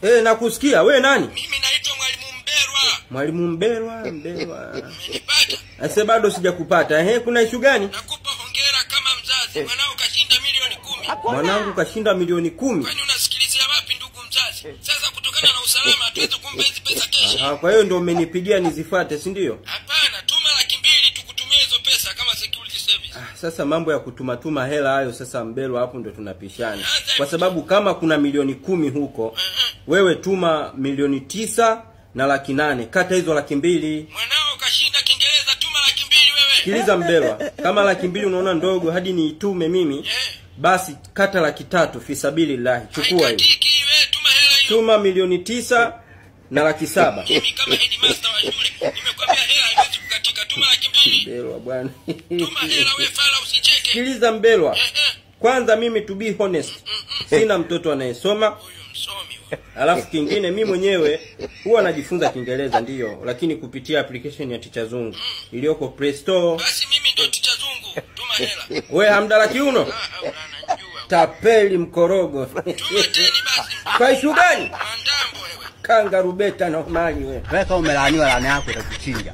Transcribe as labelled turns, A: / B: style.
A: Halo.
B: Nakusikia. Wewe nani?
A: Mimi naitwa Mwalimu Mberwa.
B: Mwalimu Mberwa.
A: Umenipata?
B: Ase bado sijakupata. Kuna issue gani?
A: Nakupa hongera kama mzazi. Mwanao kashinda milioni 10.
B: Mwanangu kashinda milioni 10.
A: Kwani unasikilizia wapi ndugu mzazi? Sasa kutokana na usalama hatuwezi kumpa hizo pesa kesho.
B: Kwa hiyo ndio umenipigia nizifuate, si ndio?
A: Hapana, tuma 200,000 tukutumie hizo pesa kama security service.
B: Sasa mambo ya kutuma hela hayo sasa Mbelwa hapo ndio tunapishana. Kwa sababu kama kuna milioni 10 huko, wewe tuma milioni 9 na 800,000. Kata hizo 200,000.
A: Mwanao kashinda Kiingereza, tuma 200,000 wewe.
B: Sikiliza Mbelwa, kama 200,000 unaona ndogo hadi niitume mimi, basi kata 300,000 fi sabilillah. Chukua hiyo.
A: Tuma hela hiyo.
B: Tuma milioni 9 na 700,000.
A: Mimi kama headmaster wa shule nimekwambia hela haiwezi kukatika. Tuma 200,000.
B: Mbelwa bwana.
A: Tuma hela wewe fala usicheke.
B: Sikiliza Mbelwa. Kwanza mimi to be honest, sina mtoto anayesoma.
A: Huyu msomi huyo.
B: Alafu kingine mimi mwenyewe huwa najifunza Kiingereza ndio, lakini kupitia application ya Teacher Zungu iliyoko Play Store.
A: Basi mimi ndio Teacher Zungu. Tuma hela.
B: Wewe Hamdala Kiuno?
A: Unanijua.
B: Tapeli mkorogo.
A: Tuma teni basi.
B: Kwa issue gani?
A: Mandambo wewe.
B: Kanga rubeta na mali wewe.
C: Wewe kama umelaaniwa laana yako itakuchinja.